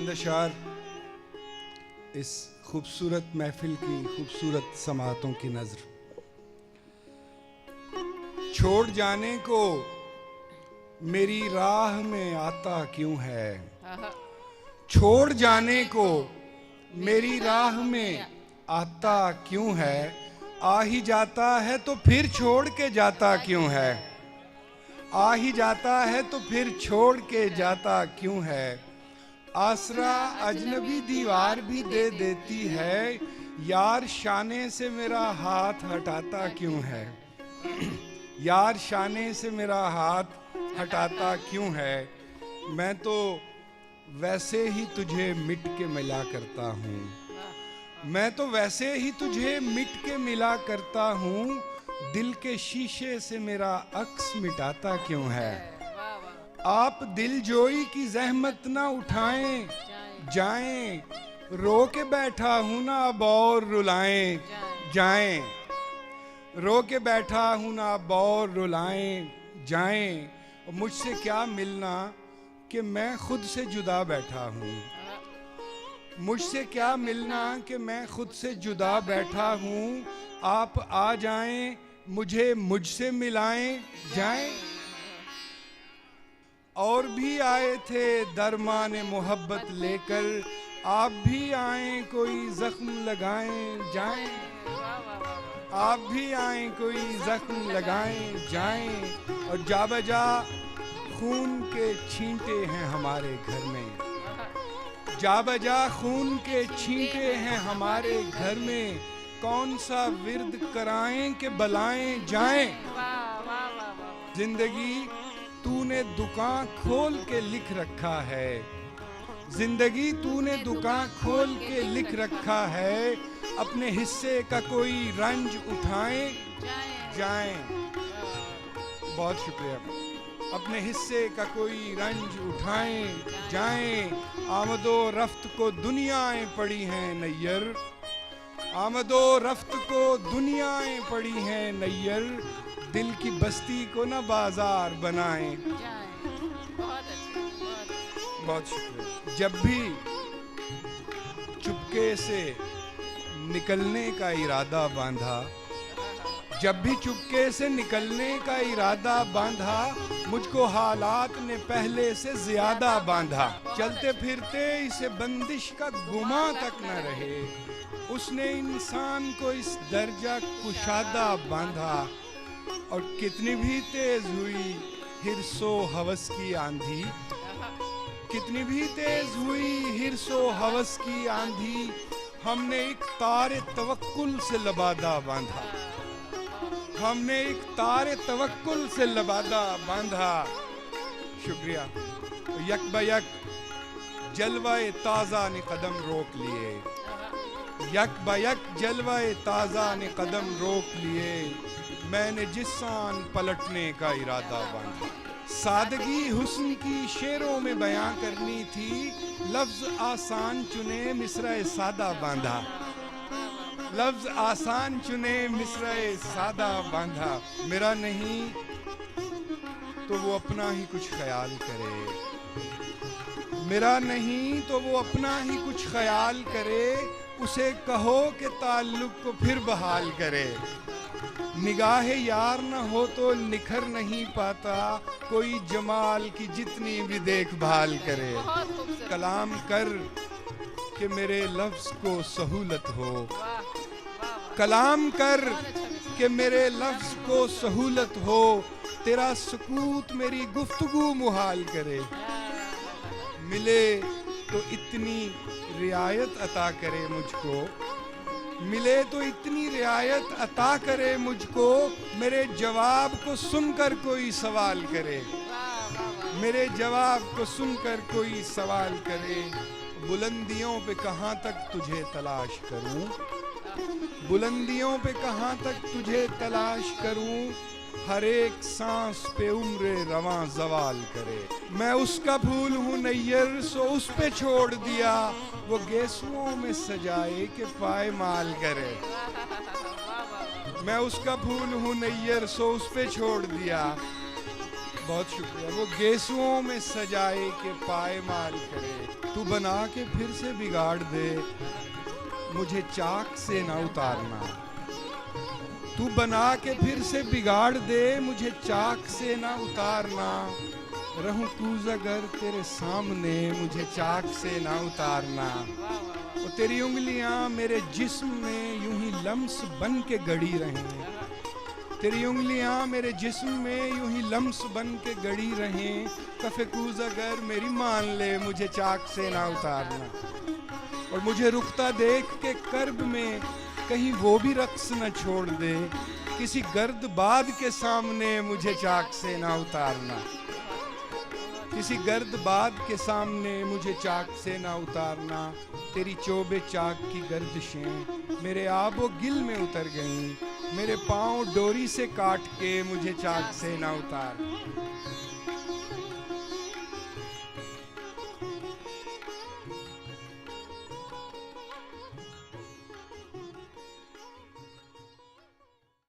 चंद अशार इस खूबसूरत महफिल की खूबसूरत समातों की नजर। छोड़ जाने को मेरी राह में आता क्यों है, छोड़ जाने को मेरी राह में आता क्यों है, आ ही जाता है तो फिर छोड़ के जाता क्यों है, आ ही जाता है तो फिर छोड़ के जाता क्यों है। आसरा अजनबी दीवार भी दे देती है, यार शाने से मेरा हाथ हटाता क्यों है, यार शाने से मेरा हाथ हटाता क्यों है। मैं तो वैसे ही तुझे मिट के मिला करता हूँ, मैं तो वैसे ही तुझे मिट के मिला करता हूँ, दिल के शीशे से मेरा अक्स मिटाता क्यों है। आप दिल जोई की जहमत ना उठाएं जाएं, रो के बैठा हूं ना अब और रुलाएं जाएं, रो के बैठा हूं ना अब और रुलाएं जाएं। मुझसे क्या मिलना कि मैं खुद से जुदा बैठा हूं, मुझसे क्या मिलना कि मैं खुद से जुदा बैठा हूं। आप आ जाएं मुझे मुझसे मिलाएं जाएं। और भी आए थे दरमाने मोहब्बत लेकर, आप भी आए कोई जख्म लगाएं जाएं, आप भी आए कोई जख्म लगाएं जाएं। और जा बजा खून के छींटे हैं हमारे घर में, जा बजा खून के छींटे हैं हमारे घर में, कौन सा विर्द कराएं कि बलाएं जाएं। जिंदगी तूने दुकान खोल के लिख रखा है, जिंदगी तूने दुकान खोल के लिख रखा है, अपने हिस्से का कोई रंज उठाएं जाएं। बहुत शुक्रिया। अपने हिस्से का कोई रंज उठाएं जाएं। आमदो रफ्त को दुनियाएं पड़ी हैं नैयर, आमदो रफ्त को दुनियाएं पड़ी हैं नैयर, दिल की बस्ती को ना बाजार बनाएं। बहुत शुक्रिया। जब भी चुपके से निकलने का इरादा बांधा, जब भी चुपके से निकलने का इरादा बांधा, मुझको हालात ने पहले से ज्यादा बांधा। चलते फिरते इसे बंदिश का गुमा तक न रहे, उसने इंसान को इस दर्जा कुशादा बांधा। और कितनी भी तेज हुई हिर्सो हवस की आंधी, कितनी भी तेज हुई हिर्सो हवस की आंधी, हमने एक तारे तवक्कुल से लबादा बांधा, हमने एक तारे तवक्कुल से लबादा बांधा। शुक्रिया। यक बयक जलवाए ताजा ने कदम रोक लिए, यक बयक जलवाए ताजा ने कदम रोक लिए, मैंने जिसान पलटने का इरादा बांधा। सादगी हुस्न की शेरों में बयां करनी थी, लफ्ज आसान चुने मिसरा सादा बांधा, लफ्ज आसान चुने मिसरा सादा बांधा। मेरा नहीं तो वो अपना ही कुछ ख्याल करे, मेरा नहीं तो वो अपना ही कुछ ख्याल करे, उसे कहो कि ताल्लुक को फिर बहाल करे। निगाहे यार न हो तो निखर नहीं पाता, कोई जमाल की जितनी भी देखभाल करे। कलाम कर कि मेरे लफ्ज को सहूलत हो, कलाम कर कि मेरे लफ्ज को सहूलत हो, तेरा सुकूत मेरी गुफ्तगू मुहाल करे। मिले तो इतनी रियायत अता करे मुझको, मिले तो इतनी रियायत अता करे मुझको, मेरे जवाब को सुनकर कोई सवाल करे, मेरे जवाब को सुनकर कोई सवाल करे। बुलंदियों पे कहाँ तक तुझे तलाश करूं, बुलंदियों पे कहाँ तक तुझे तलाश करूं, हर एक सांस पे उम्र रवां जवाल करे। मैं उसका फूल हूँ नैयर सो उस पे छोड़ दिया, वो गेसुओं में सजाए के पाए माल करे। मैं उसका फूल हूँ नैयर सो उस पे छोड़ दिया, बहुत शुक्रिया। वो गेसुओं में सजाए के पायमाल करे, तू बना के फिर से बिगाड़ दे, मुझे चाक से ना उतारना। तू बना के फिर से बिगाड़ दे, मुझे चाक से ना उतारना। रहूं कूज़गर तेरे सामने, मुझे चाक से ना उतारना। वो तेरी उंगलियां मेरे जिस्म में यूं ही लम्स बन के गड़ी रहें। तेरी उंगलियां मेरे जिस्म में यूं ही लम्स बन के गड़ी रहें। कफ़े कूज़गर मेरी मान ले, मुझे चाक से ना उतारना। और मुझे रुकता देख के कर्ब में कहीं वो भी रक्स न छोड़ दे, किसी गर्दबाद के सामने मुझे चाक से ना उतारना। किसी गर्दबाद के सामने मुझे चाक से ना उतारना। तेरी चोबे चाक की गर्दिशें मेरे आबो गिल में उतर गईं, मेरे पाँव डोरी से काट के मुझे चाक से ना उतार।